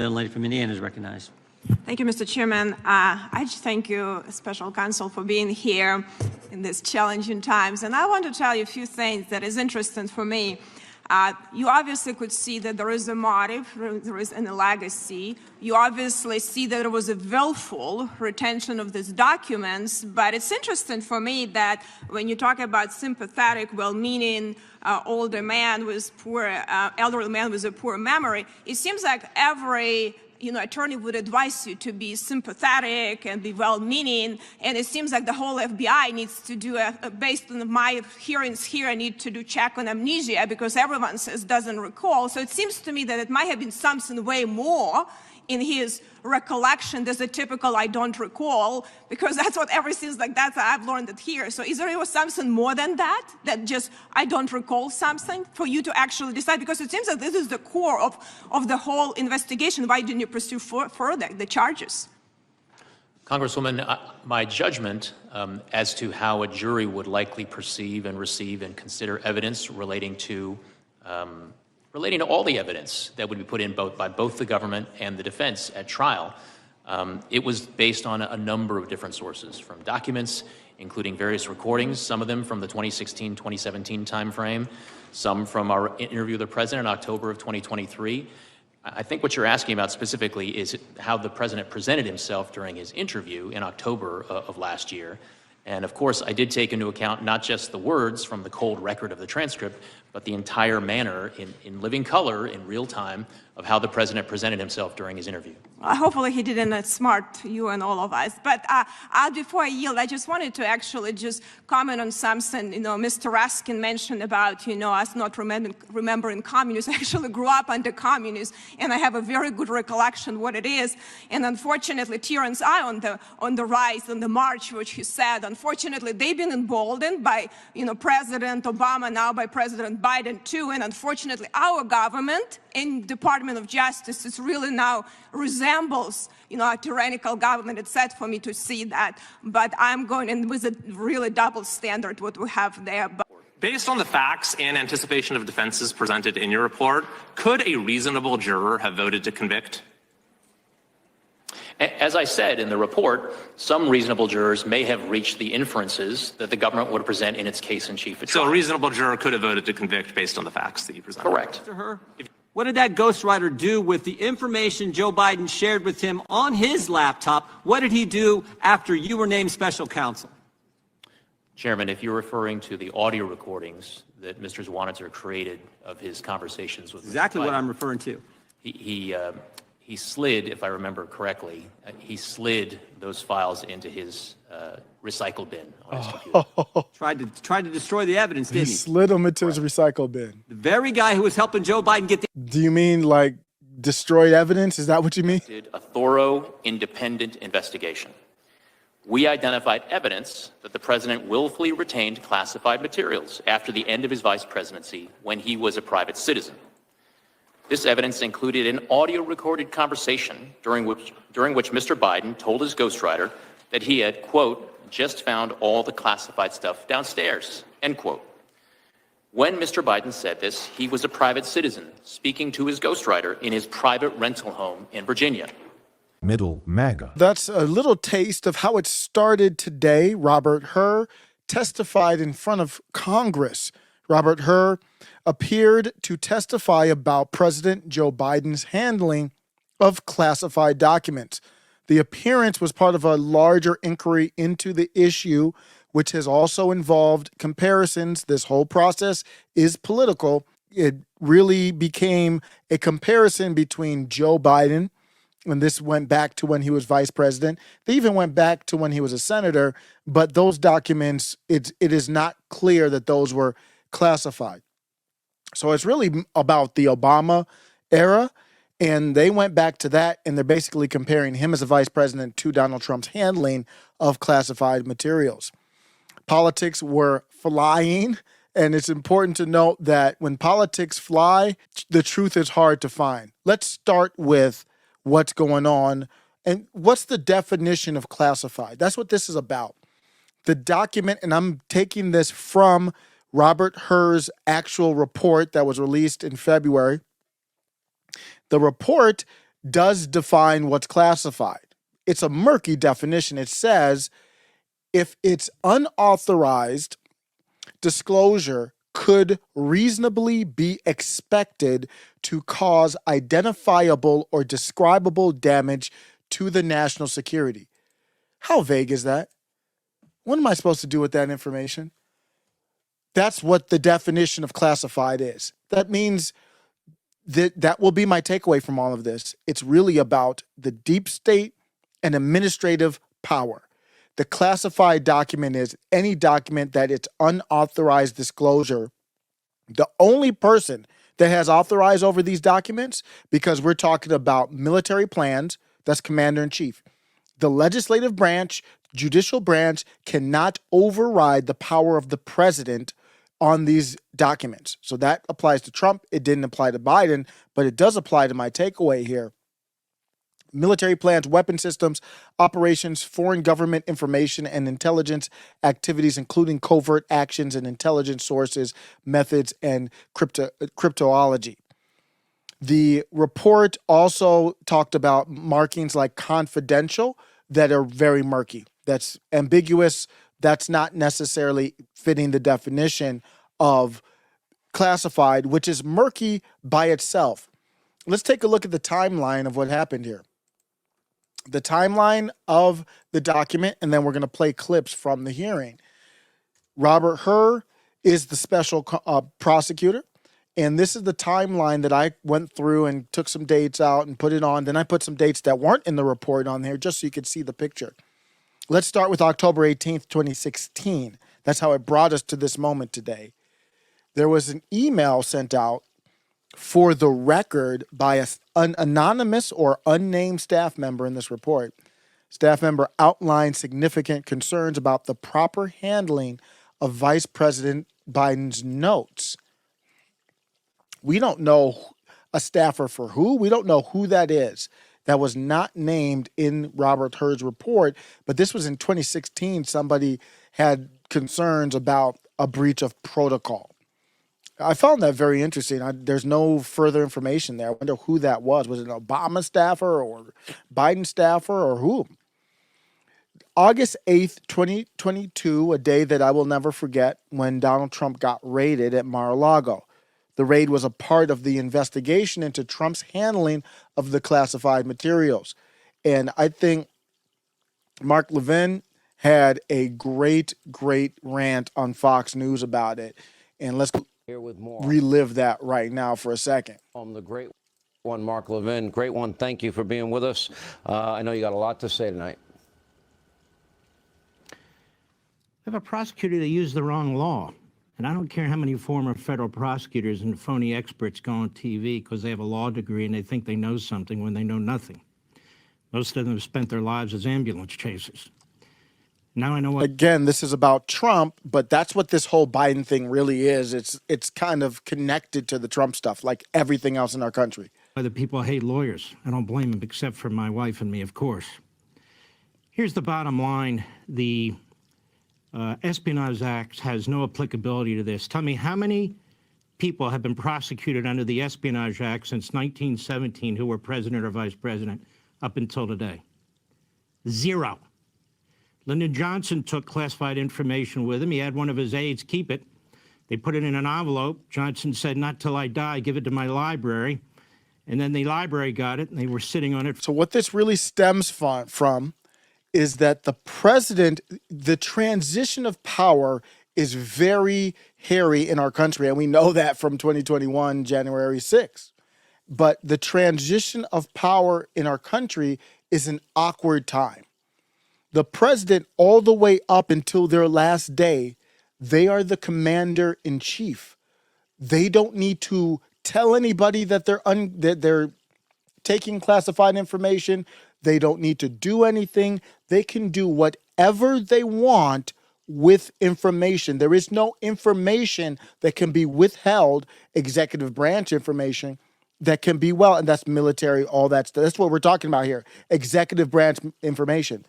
The lady from Indiana is recognized. Thank you, Mr. Chairman. I just thank you, Special Counsel, for being here in these challenging times. And I want to tell you a few things that is interesting for me. You obviously could see that there is a motive, there is a legacy. You obviously see that there was a willful retention of these documents, but it's interesting for me that when you talk about sympathetic, well-meaning, older man with poor, elderly man with a poor memory, it seems like every attorney would advise you to be sympathetic and be well-meaning, and it seems like the whole FBI needs to do based on my hearings here, I need to do check on amnesia because everyone says doesn't recall. So it seems to me that it might have been something way more in his recollection. There's a typical I don't recall, because that's what everything's like. That's I've learned it here. So is there something more than that, that just I don't recall something for you to actually decide? Because it seems that this is the core of the whole investigation. Why didn't you pursue further the charges? Congresswoman, my judgment as to how a jury would likely perceive and receive and consider evidence relating to all the evidence that would be put in by both the government and the defense at trial, it was based on a number of different sources, from documents, including various recordings, some of them from the 2016-2017 timeframe, some from our interview with the president in October of 2023. I think what you're asking about specifically is how the president presented himself during his interview in October of last year. And of course, I did take into account not just the words from the cold record of the transcript, but the entire manner in living color, in real time, of how the president presented himself during his interview. Hopefully he didn't outsmart you and all of us. But before I yield, I just wanted to actually just comment on something, Mr. Raskin mentioned about, us not remembering communists. I actually grew up under communists, and I have a very good recollection what it is. And unfortunately, Terrence I on the rise, on the march, which he said, unfortunately, they've been emboldened by, President Obama, now by President Biden too. And unfortunately, our government and Department of Justice is really now resembles, a tyrannical government. It's sad for me to see that, but I'm going, and with a really double standard what we have there. Based on the facts and anticipation of defenses presented in your report, could a reasonable juror have voted to convict? As I said in the report, some reasonable jurors may have reached the inferences that the government would present in its case in chief at trial. So a reasonable juror could have voted to convict based on the facts that you presented? Correct. Mr. Hur, what did that ghostwriter do with the information Joe Biden shared with him on his laptop? What did he do after you were named special counsel? Chairman, if you're referring to the audio recordings that Mr. Zwanitzer created of his conversations with exactly Mr. Biden, what I'm referring to. He slid, if I remember correctly, he slid those files into his recycle bin on his computer. Tried to destroy the evidence, didn't he? He slid them into his recycle bin. The very guy who was helping Joe Biden get the... Do you mean like destroyed evidence? Is that what you mean? Did a thorough, independent investigation. We identified evidence that the president willfully retained classified materials after the end of his vice presidency when he was a private citizen. This evidence included an audio-recorded conversation during which Mr. Biden told his ghostwriter that he had, quote, just found all the classified stuff downstairs, end quote. When Mr. Biden said this, he was a private citizen speaking to his ghostwriter in his private rental home in Virginia. Middle MAGA. That's a little taste of how it started today. Robert Hur testified in front of Congress. Robert Hur appeared to testify about President Joe Biden's handling of classified documents. The appearance was part of a larger inquiry into the issue, which has also involved comparisons. This whole process is political. It really became a comparison between Joe Biden, and this went back to when he was vice president. They even went back to when he was a senator, but those documents, it is not clear that those were classified. So it's really about the Obama era, and they went back to that, and they're basically comparing him as a vice president to Donald Trump's handling of classified materials. Politics were flying, and it's important to note that when politics fly, the truth is hard to find. Let's start with what's going on and what's the definition of classified. That's what this is about. The document, and I'm taking this from Robert Hur's actual report that was released in February. The report does define what's classified. It's a murky definition. It says if it's unauthorized disclosure could reasonably be expected to cause identifiable or describable damage to the national security. How vague is that? What am I supposed to do with that information? That's what the definition of classified is. That means that will be my takeaway from all of this. It's really about the deep state and administrative power. The classified document is any document that it's unauthorized disclosure. The only person that has authorized over these documents, because we're talking about military plans, that's commander in chief. The legislative branch, judicial branch cannot override the power of the president on these documents. So that applies to Trump. It didn't apply to Biden, but it does apply to my takeaway here. Military plans, weapon systems, operations, foreign government information, and intelligence activities, including covert actions and intelligence sources, methods, and cryptology. The report also talked about markings like confidential that are very murky. That's ambiguous. That's not necessarily fitting the definition of classified, which is murky by itself. Let's take a look at the timeline of what happened here. The timeline of the document, and then we're going to play clips from the hearing. Robert Hur is the special prosecutor, and this is the timeline that I went through and took some dates out and put it on. Then I put some dates that weren't in the report on there just so you could see the picture. Let's start with October 18th, 2016. That's how it brought us to this moment today. There was an email sent out for the record by an anonymous or unnamed staff member in this report. Staff member outlined significant concerns about the proper handling of Vice President Biden's notes. We don't know a staffer for who. We don't know who that is. That was not named in Robert Hur's report, but this was in 2016. Somebody had concerns about a breach of protocol. I found that very interesting. There's no further information there. I wonder who that was. Was it an Obama staffer or Biden staffer or who? August 8th, 2022, a day that I will never forget, when Donald Trump got raided at Mar-a-Lago. The raid was a part of the investigation into Trump's handling of the classified materials. And I think Mark Levin had a great rant on Fox News about it. And let's with more. Relive that right now for a second. The great one, Mark Levin. Great one. Thank you for being with us. I know you got a lot to say tonight. We have a prosecutor that used the wrong law. And I don't care how many former federal prosecutors and phony experts go on TV because they have a law degree and they think they know something when they know nothing. Most of them have spent their lives as ambulance chasers. Now I know what. Again, this is about Trump, but that's what this whole Biden thing really is. It's kind of connected to the Trump stuff, like everything else in our country. Other people hate lawyers. I don't blame them, except for my wife and me, of course. Here's the bottom line. The Espionage Act has no applicability to this. Tell me, how many people have been prosecuted under the Espionage Act since 1917 who were president or vice president up until today? Zero. Lyndon Johnson took classified information with him. He had one of his aides keep it. They put it in an envelope. Johnson said, "Not till I die, give it to my library." And then the library got it, and they were sitting on it. So what this really stems from is that the president, the transition of power is very hairy in our country, and we know that from 2021, January 6th. But the transition of power in our country is an awkward time. The president, all the way up until their last day, they are the commander in chief. They don't need to tell anybody that they're taking classified information. They don't need to do anything. They can do whatever they want with information. There is no information that can be withheld, executive branch information that can be, and that's military, all that stuff. That's what we're talking about here, executive branch information.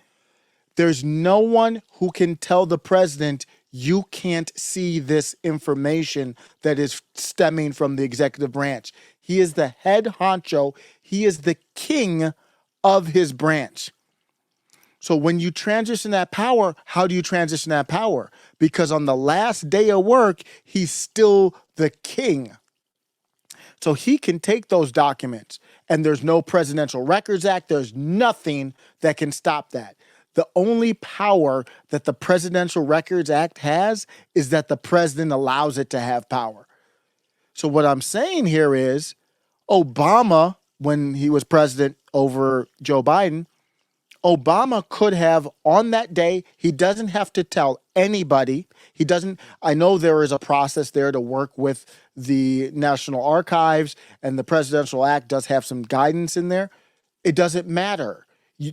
There's no one who can tell the president, you can't see this information that is stemming from the executive branch. He is the head honcho. He is the king of his branch. So when you transition that power, how do you transition that power? Because on the last day of work, he's still the king. So he can take those documents, and there's no Presidential Records Act. There's nothing that can stop that. The only power that the Presidential Records Act has is that the president allows it to have power. So what I'm saying here is Obama, when he was president over Joe Biden, Obama could have on that day, he doesn't have to tell anybody. He doesn't, I know there is a process there to work with the National Archives, and the Presidential Act does have some guidance in there. It doesn't matter.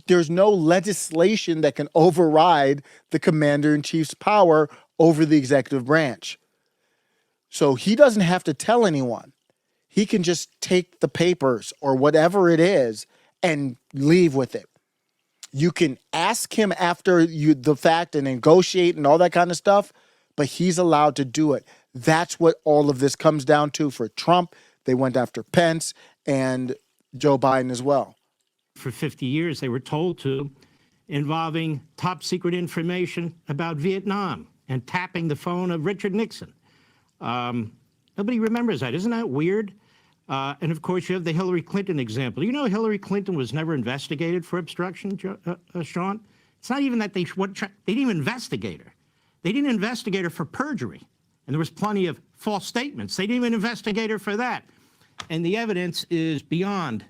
There's no legislation that can override the commander-in-chief's power over the executive branch. So he doesn't have to tell anyone. He can just take the papers or whatever it is and leave with it. You can ask him after the fact and negotiate and all that kind of stuff, but he's allowed to do it. That's what all of this comes down to for Trump. They went after Pence and Joe Biden as well. For 50 years, they were told to, involving top secret information about Vietnam and tapping the phone of Richard Nixon. Nobody remembers that. Isn't that weird? And of course, you have the Hillary Clinton example. You know, Hillary Clinton was never investigated for obstruction, Sean. It's not even that they didn't even investigate her. They didn't investigate her for perjury. And there was plenty of false statements. They didn't even investigate her for that. And the evidence is beyond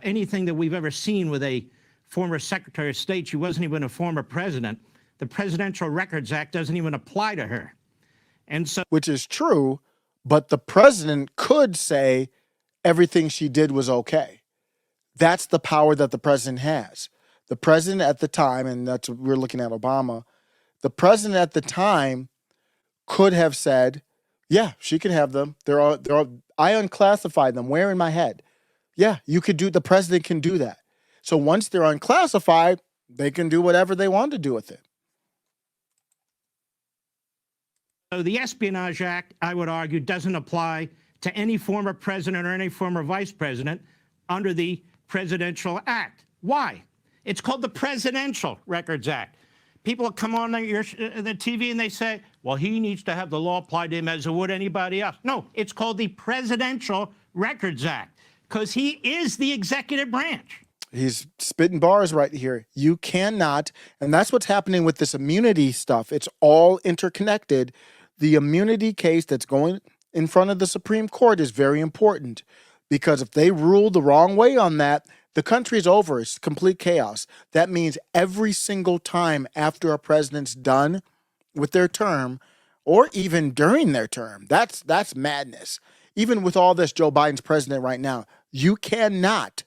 anything that we've ever seen with a former Secretary of State. She wasn't even a former president. The Presidential Records Act doesn't even apply to her. And so, which is true, but the president could say everything she did was okay. That's the power that the president has. The president at the time, and that's we're looking at Obama, the president at the time could have said, yeah, she can have them. They're all, I unclassified them. Where in my head? Yeah, you could do, the president can do that. So once they're unclassified, they can do whatever they want to do with it. So the Espionage Act, I would argue, doesn't apply to any former president or any former vice president under the Presidential Act. Why? It's called the Presidential Records Act. People come on the TV and they say, well, he needs to have the law applied to him as it would anybody else. No, it's called the Presidential Records Act because he is the executive branch. He's spitting bars right here. You cannot, and that's what's happening with this immunity stuff. It's all interconnected. The immunity case that's going in front of the Supreme Court is very important because if they rule the wrong way on that, the country's over. It's complete chaos. That means every single time after a president's done with their term, or even during their term, that's madness. Even with all this, Joe Biden's president right now, you cannot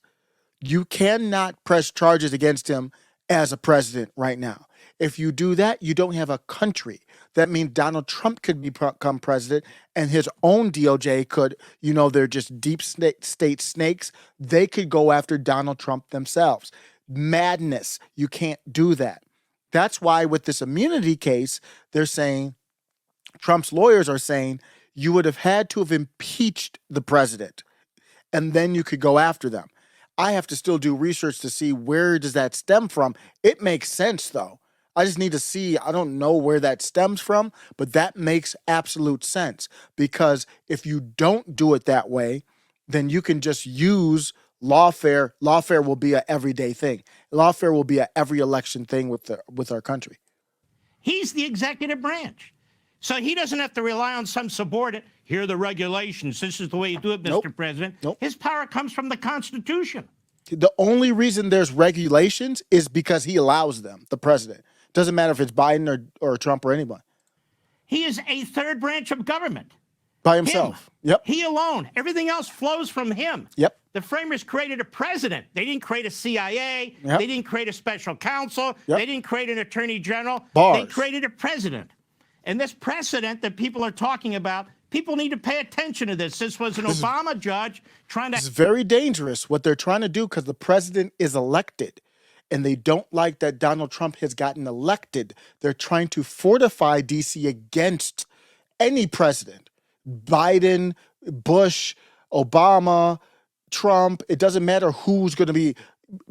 press charges against him as a president right now. If you do that, you don't have a country. That means Donald Trump could become president and his own DOJ could, you know, they're just deep state snakes. They could go after Donald Trump themselves. Madness. You can't do that. That's why with this immunity case, they're saying, Trump's lawyers are saying, you would have had to have impeached the president and then you could go after them. I have to still do research to see where does that stem from. It makes sense though. I just need to see, I don't know where that stems from, but that makes absolute sense because if you don't do it that way, then you can just use lawfare. Lawfare will be an everyday thing. Lawfare will be a every election thing with our country. He's the executive branch. So he doesn't have to rely on some subordinate. Here are the regulations. This is the way you do it, Mr. President. Nope. His power comes from the Constitution. The only reason there's regulations is because he allows them, the president. Doesn't matter if it's Biden or Trump or anyone. He is a third branch of government. By himself. Him. Yep. He alone. Everything else flows from him. Yep. The framers created a president. They didn't create a CIA. Yep. They didn't create a special counsel. Yep. They didn't create an attorney general. Bars. They created a president. And this precedent that people are talking about, people need to pay attention to this. This was an Obama judge trying to... It's very dangerous what they're trying to do because the president is elected. And they don't like that Donald Trump has gotten elected. They're trying to fortify D.C. against any president. Biden, Bush, Obama, Trump, it doesn't matter who's going to be,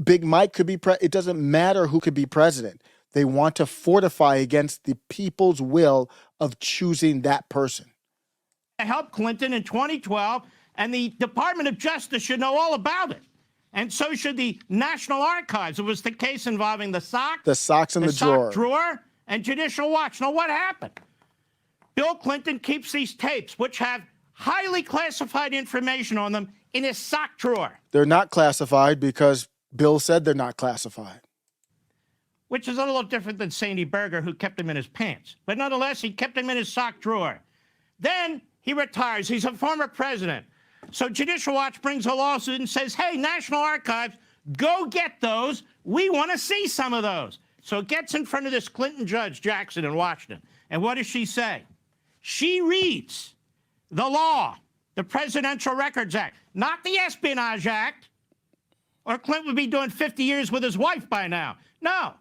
Big Mike could be, it doesn't matter who could be president. They want to fortify against the people's will of choosing that person. Help Clinton in 2012, and the Department of Justice should know all about it. And so should the National Archives. It was the case involving the socks. The socks in the sock drawer and Judicial Watch. Now, what happened? Bill Clinton keeps these tapes, which have highly classified information on them, in his sock drawer. They're not classified because Bill said they're not classified. Which is a little different than Sandy Berger, who kept them in his pants. But nonetheless, he kept them in his sock drawer. Then he retires. He's a former president. So Judicial Watch brings a lawsuit and says, hey, National Archives, go get those. We want to see some of those. So it gets in front of this Clinton judge, Jackson, in Washington. And what does she say? She reads the law, the Presidential Records Act, not the Espionage Act, or Clinton would be doing 50 years with his wife by now. No.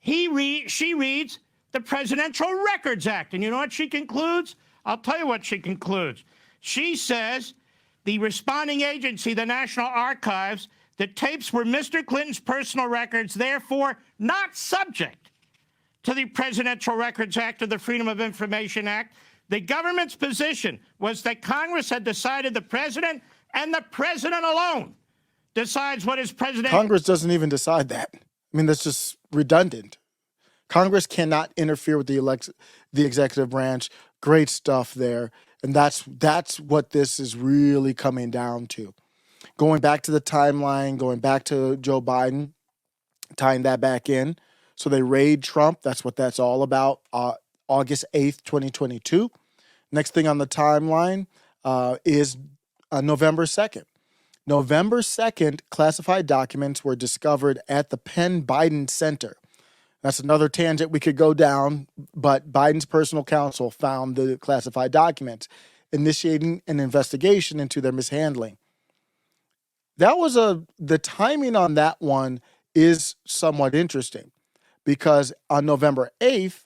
She reads the Presidential Records Act. And you know what she concludes? I'll tell you what she concludes. She says the responding agency, the National Archives, the tapes were Mr. Clinton's personal records, therefore not subject to the Presidential Records Act or the Freedom of Information Act. The government's position was that Congress had decided the president, and the president alone decides what is president. Congress doesn't even decide that. I mean, that's just redundant. Congress cannot interfere with the executive branch. Great stuff there. And that's what this is really coming down to. Going back to the timeline, going back to Joe Biden, tying that back in. So they raid Trump. That's what that's all about. August 8th, 2022. Next thing on the timeline is November 2nd. November 2nd, classified documents were discovered at the Penn Biden Center. That's another tangent we could go down, but Biden's personal counsel found the classified documents, initiating an investigation into their mishandling. That was the timing on that one is somewhat interesting, because on November 8th,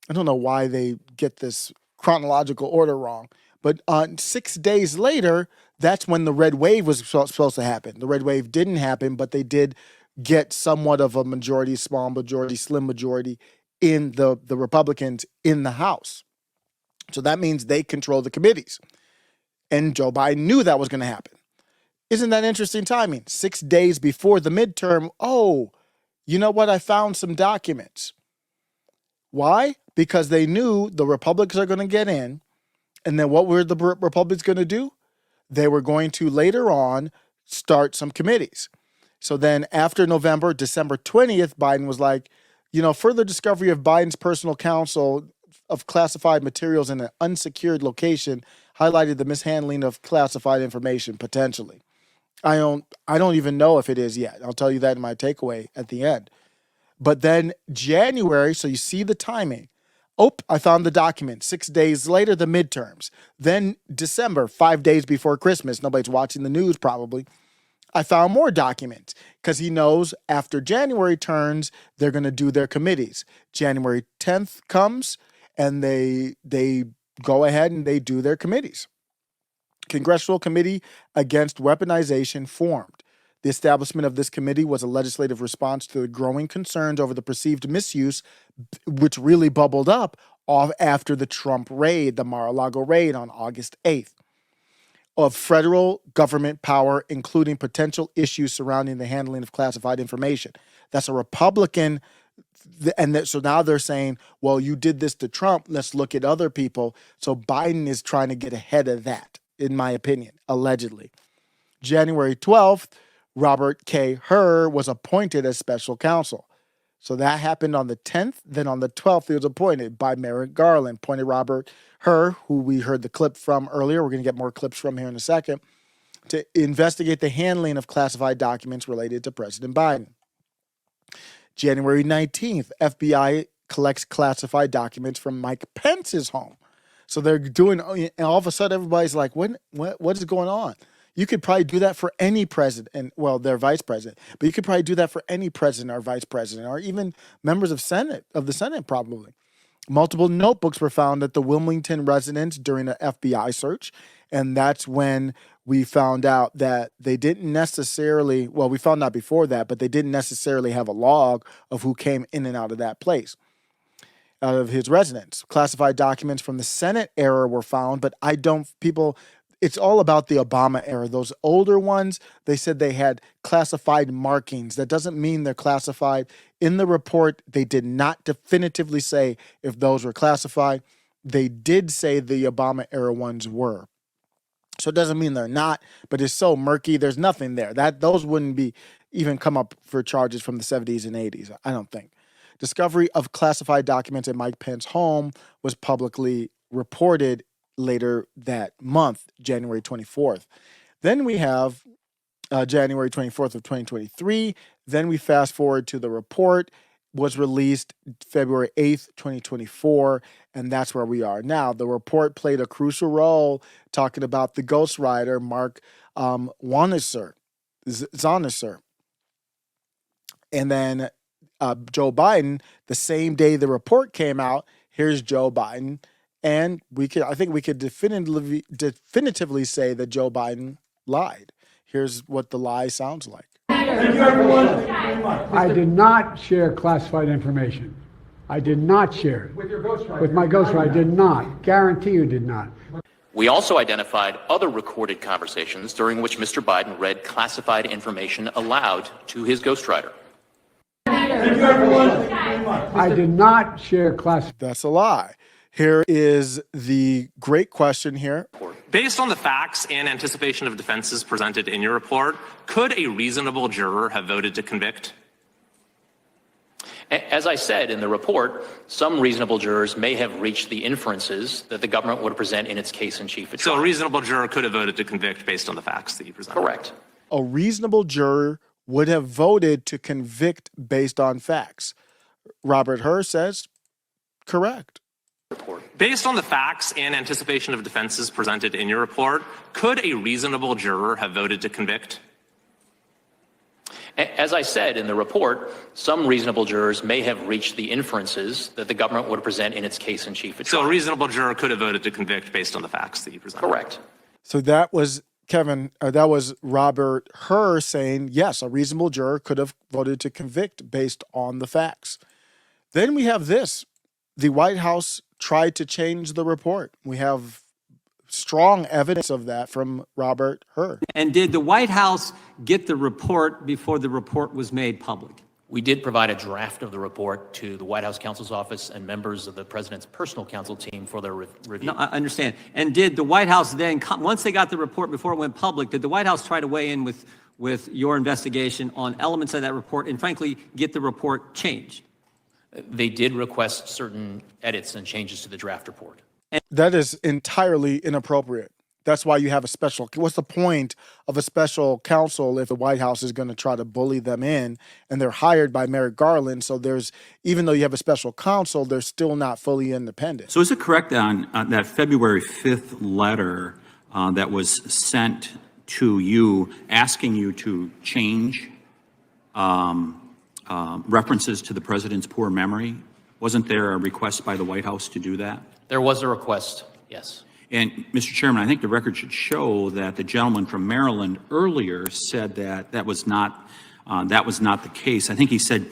I don't know why they get this chronological order wrong, but on 6 days later, that's when the red wave was supposed to happen. The red wave didn't happen, but they did get somewhat of a majority, small majority, slim majority in the Republicans in the House. So that means they control the committees. And Joe Biden knew that was going to happen. Isn't that interesting timing? 6 days before the midterm, oh, you know what? I found some documents. Why? Because they knew the Republicans are going to get in. And then what were the Republicans going to do? They were going to later on start some committees. So then after November, December 20th, Biden was like, you know, further discovery of Biden's personal counsel of classified materials in an unsecured location highlighted the mishandling of classified information potentially. I don't even know if it is yet. I'll tell you that in my takeaway at the end. But then January, so you see the timing. Oh, I found the document. 6 days later, the midterms. Then December, 5 days before Christmas. Nobody's watching the news probably. I found more documents because he knows after January turns, they're going to do their committees. January 10th comes and they go ahead and they do their committees. Congressional Committee Against Weaponization formed. The establishment of this committee was a legislative response to the growing concerns over the perceived misuse, which really bubbled up after the Trump raid, the Mar-a-Lago raid on August 8th, of federal government power, including potential issues surrounding the handling of classified information. That's a Republican, and so now they're saying, well, you did this to Trump, let's look at other people. So Biden is trying to get ahead of that, in my opinion, allegedly. January 12th, Robert Hur was appointed as special counsel. So that happened on the 10th. Then on the 12th, he was appointed by Merrick Garland, appointed Robert Hur, who we heard the clip from earlier. We're going to get more clips from here in a second, to investigate the handling of classified documents related to President Biden. January 19th, FBI collects classified documents from Mike Pence's home. So they're doing, and all of a sudden everybody's like, what is going on? You could probably do that for any president, well, their vice president, but you could probably do that for any president or vice president, or even members of the Senate probably. Multiple notebooks were found at the Wilmington residence during an FBI search, And that's when we found out that they didn't necessarily, well, we found out before that, but they didn't necessarily have a log of who came in and out of that place, out of his residence. Classified documents from the Senate era were found, but it's all about the Obama era. Those older ones, they said they had classified markings. That doesn't mean they're classified. In the report, they did not definitively say if those were classified. They did say the Obama era ones were. So it doesn't mean they're not, but it's so murky. There's nothing there. Those wouldn't be even come up for charges from the 70s and 80s, I don't think. Discovery of classified documents at Mike Pence's home was publicly reported later that month, January 24th. Then we have January 24th of 2023. Then we fast forward to the report was released February 8th, 2024, and that's where we are now. The report played a crucial role talking about the ghostwriter, Mark Zonisser. And then Joe Biden, the same day the report came out, here's Joe Biden. And I think we could definitively say that Joe Biden lied. Here's what the lie sounds like. Thank you, everyone. I did not share classified information. I did not share it. With your ghostwriter? With my ghostwriter, I did not. Guarantee you did not. We also identified other recorded conversations during which Mr. Biden read classified information aloud to his ghostwriter. Thank you, everyone. I did not share classified. That's a lie. Here is the great question here. Based on the facts and anticipation of defenses presented in your report, could a reasonable juror have voted to convict? As I said in the report, some reasonable jurors may have reached the inferences that the government would present in its case in chief at trial. So a reasonable juror could have voted to convict based on the facts that you presented? Correct. A reasonable juror would have voted to convict based on facts. Robert Hur says, correct. Based on the facts and anticipation of defenses presented in your report, could a reasonable juror have voted to convict? As I said in the report, some reasonable jurors may have reached the inferences that the government would present in its case in chief at trial. So a reasonable juror could have voted to convict based on the facts that you presented? Correct. So that was that was Robert Hur saying, yes, a reasonable juror could have voted to convict based on the facts. Then we have this. The White House tried to change the report. We have strong evidence of that from Robert Hur. And did the White House get the report before the report was made public? We did provide a draft of the report to the White House counsel's office and members of the president's personal counsel team for their review. No, I understand. And did the White House then, once they got the report before it went public, did the White House try to weigh in with your investigation on elements of that report and frankly get the report changed? They did request certain edits and changes to the draft report. That is entirely inappropriate. That's why you have a special. What's the point of a special counsel if the White House is going to try to bully them in and they're hired by Merrick Garland? So even though you have a special counsel, they're still not fully independent. So is it correct on that February 5th letter that was sent to you asking you to change references to the president's poor memory? Wasn't there a request by the White House to do that? There was a request, yes. And Mr. Chairman, I think the record should show that the gentleman from Maryland earlier said that was not the case. I think he said,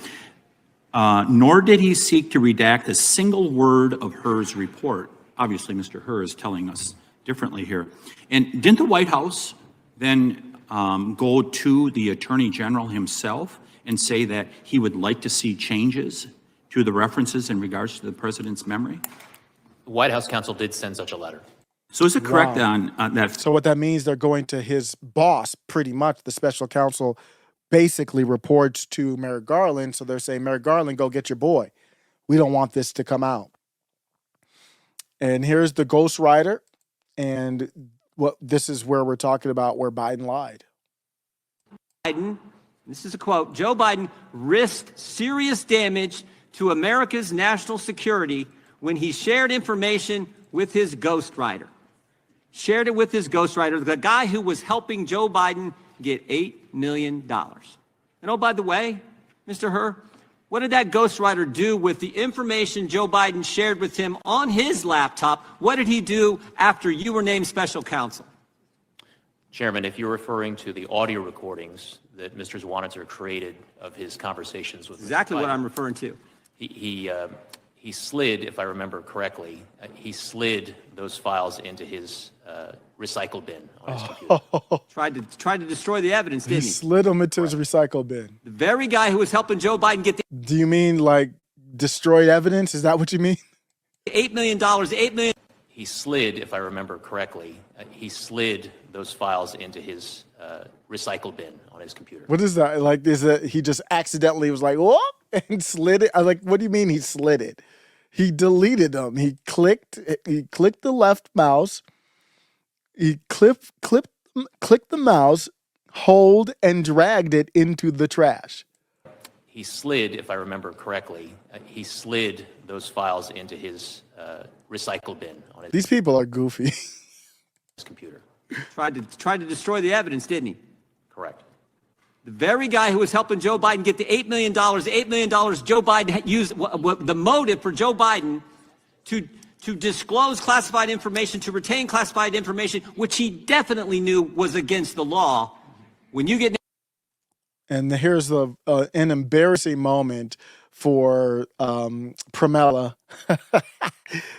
nor did he seek to redact a single word of Hur's report. Obviously, Mr. Hur is telling us differently here. And didn't the White House then go to the Attorney General himself and say that he would like to see changes to the references in regards to the president's memory? The White House counsel did send such a letter. So is it correct on that? So what that means, they're going to his boss, pretty much. The special counsel basically reports to Merrick Garland. So they're saying, Merrick Garland, go get your boy. We don't want this to come out. And here's the ghostwriter. And this is where we're talking about where Biden lied. Biden, this is a quote, Joe Biden risked serious damage to America's national security when he shared information with his ghostwriter. Shared it with his ghostwriter, the guy who was helping Joe Biden get $8 million. And oh, by the way, Mr. Hur, What did that ghostwriter do with the information Joe Biden shared with him on his laptop? What did he do after you were named special counsel? Chairman, if you're referring to the audio recordings that Mr. Zwonitzer created of his conversations with Exactly Mr. what Biden, I'm referring to. he slid, if I remember correctly, he slid those files into his recycle bin on his computer. Tried to destroy the evidence, He didn't he? slid them into his recycle bin. The very guy who was helping Joe Biden get the Do you mean like destroyed evidence? Is that what you mean? $8 million, $8 million. He slid, if I remember correctly, he slid those files into his recycle bin on his computer. What is that? Like, is that he just accidentally was like, whoop, and slid it? I like, what do you mean he slid it? He deleted them. He clicked the left mouse. He clicked the mouse, hold, and dragged it into the trash. He slid, if I remember correctly, he slid those files into his recycle bin on his These people are goofy. computer. Tried to destroy the evidence, didn't he? Correct. The very guy who was helping Joe Biden get the $8 million, $8 million Joe Biden had used, the motive for Joe Biden to disclose classified information, to retain classified information, which he definitely knew was against the law. When you get... And here's an embarrassing moment for Pramila.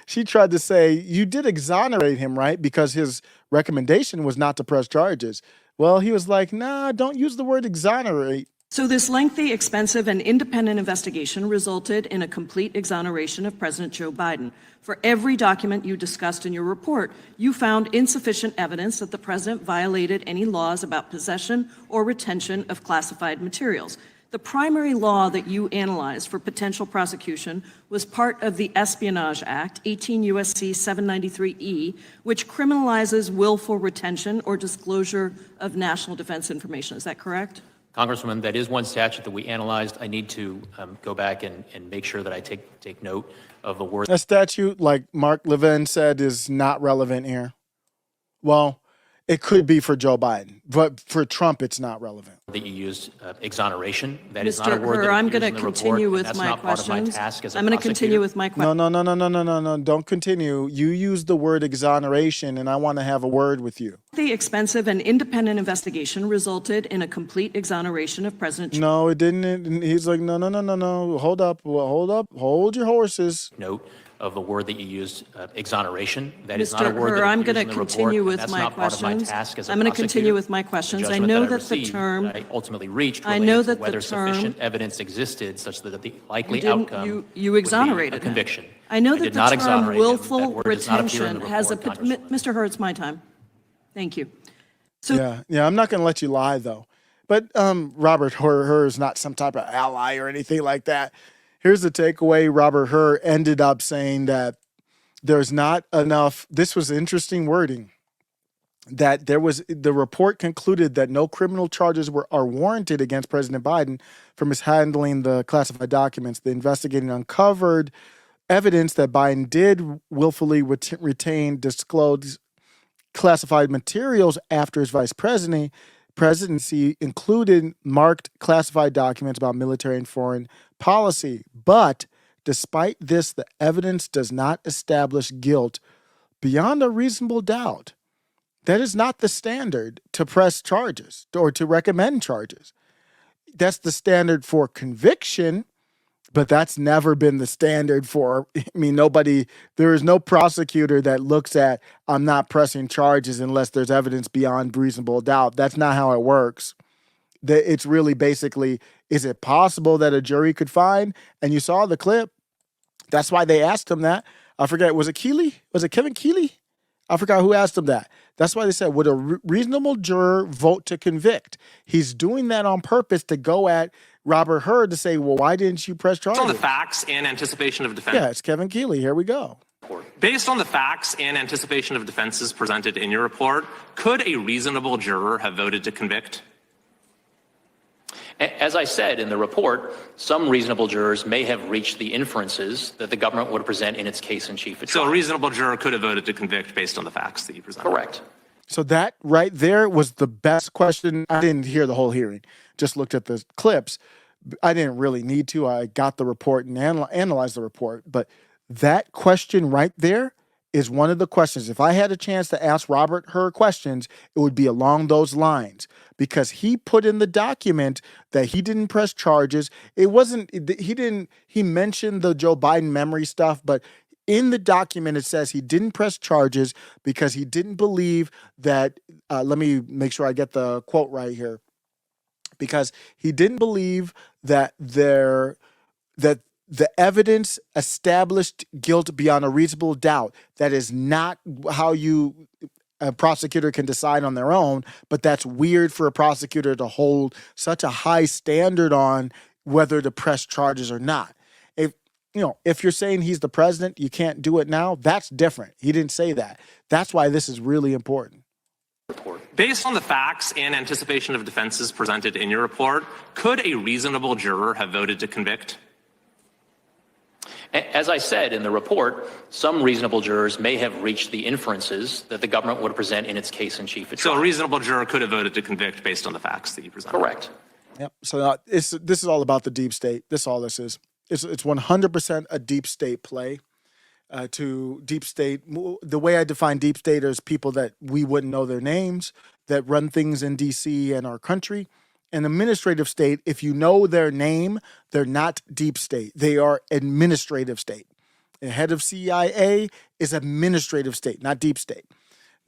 She tried to say, you did exonerate him, right? Because his recommendation was not to press charges. Well, he was like, nah, don't use the word exonerate. So this lengthy, expensive, and independent investigation resulted in a complete exoneration of President Joe Biden. For every document you discussed in your report, you found insufficient evidence that the president violated any laws about possession or retention of classified materials. The primary law that you analyzed for potential prosecution was part of the Espionage Act, 18 U.S.C. 793E, which criminalizes willful retention or disclosure of national defense information. Is that correct? Congresswoman, that is one statute that we analyzed. I need to go back and make sure that I take note of the word. That statute, like Mark Levin said, is not relevant here. Well, it could be for Joe Biden, but for Trump, it's not relevant. That you used exoneration. That is Mr. not a word Hur, that I'm appears going in to the report, continue and with that's my not part of my questions. task as a I'm going to continue prosecutor. with my questions. No, don't continue. You used the word exoneration, and I want to have a word with you. The expensive and independent investigation resulted in a complete exoneration of President Joe. No, it didn't. And he's like, no. Hold up. Hold your horses. Note of the word that you used, exoneration. That is not Mr. a word Hur, that I'm appears going in to the report, continue and with that's my not part of my questions. task as a I'm going to prosecutor. continue with my The questions. I judgment know that I that the received, term. that I ultimately reached I related know to that the whether term- sufficient evidence existed such that the likely You didn't- outcome you would exonerated be a him. conviction. I know I that did the not term exonerate him. willful That word does not appear in retention the has a. report, Congresswoman. Mr. Hur, it's my time. Thank you. So Yeah. I'm not going to let you lie, though. But Robert Hur is not some type of ally or anything like that. Here's the takeaway. Robert Hur ended up saying that there's not enough. This was interesting wording. That the report concluded that no criminal charges are warranted against President Biden for mishandling the classified documents. The investigating uncovered evidence that Biden did willfully retain, disclose classified materials after his vice presidency, included marked classified documents about military and foreign policy. But despite this, the evidence does not establish guilt beyond a reasonable doubt. That is not the standard to press charges or to recommend charges. That's the standard for conviction, but that's never been the standard for, there is no prosecutor that looks at, I'm not pressing charges unless there's evidence beyond reasonable doubt. That's not how it works. It's really basically, is it possible that a jury could find? And you saw the clip. That's why they asked him that. I forget, was it Keeley? Was it Kevin Keeley? I forgot who asked him that. That's why they said, would a reasonable juror vote to convict? He's doing that on purpose to go at Robert Hur to say, well, why didn't you press charges? Based on the facts and anticipation of defense. Yeah, it's Kevin Keeley. Here we go. Based on the facts and anticipation of defenses presented in your report, could a reasonable juror have voted to convict? As I said in the report, some reasonable jurors may have reached the inferences that the government would present in its case in chief at trial. So a reasonable juror could have voted to convict based on the facts that you presented? Correct. So that right there was the best question. I didn't hear the whole hearing, just looked at the clips. I didn't really need to. I got the report and analyzed the report. But that question right there is one of the questions. If I had a chance to ask Robert Hur questions, it would be along those lines, because he put in the document that he didn't press charges. It wasn't, he mentioned the Joe Biden memory stuff, but in the document, it says he didn't press charges because he didn't believe that, let me make sure I get the quote right here, because he didn't believe that that the evidence established guilt beyond a reasonable doubt. That is not how a prosecutor can decide on their own, but that's weird for a prosecutor to hold such a high standard on whether to press charges or not. If you're saying he's the president, you can't do it now, that's different. He didn't say that. That's why this is really important. Based on the facts and anticipation of defenses presented in your report, could a reasonable juror have voted to convict? As I said in the report, some reasonable jurors may have reached the inferences that the government would present in its case in chief at trial. So a reasonable juror could have voted to convict based on the facts that you presented? Correct. Yep. So this is all about the deep state. This all this is. It's 100% a deep state play. To deep state, the way I define deep state is people that we wouldn't know their names, that run things in D.C. and our country. An administrative state, if you know their name, they're not deep state. They are administrative state. The head of CIA is administrative state, not deep state.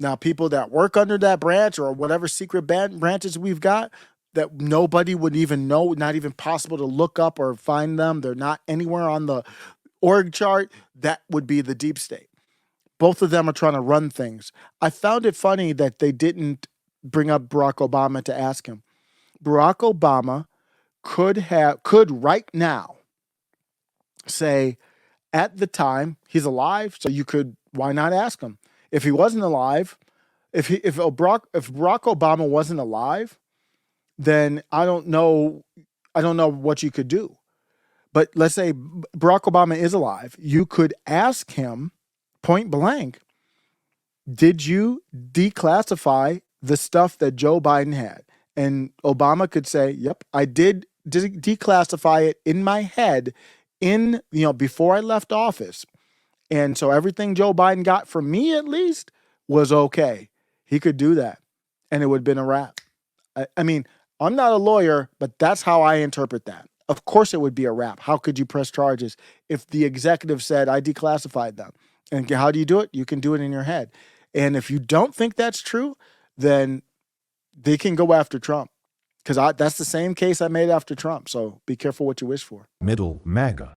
Now, people that work under that branch or whatever secret branches we've got that nobody would even know, not even possible to look up or find them, they're not anywhere on the org chart, that would be the deep state. Both of them are trying to run things. I found it funny that they didn't bring up Barack Obama to ask him. Barack Obama could right now say, at the time, he's alive, so why not ask him? If he wasn't alive, if Barack Obama wasn't alive, then I don't know what you could do. But let's say Barack Obama is alive. You could ask him point blank, did you declassify the stuff that Joe Biden had? And Obama could say, yep, I did declassify it in my head before I left office. And so everything Joe Biden got from me, at least, was okay. He could do that, and it would have been a wrap. I mean, I'm not a lawyer, but that's how I interpret that. Of course it would be a wrap. How could you press charges if the executive said, I declassified them? And how do you do it? You can do it in your head. And if you don't think that's true, then they can go after Trump, because that's the same case I made after Trump. So be careful what you wish for. Middle MAGA.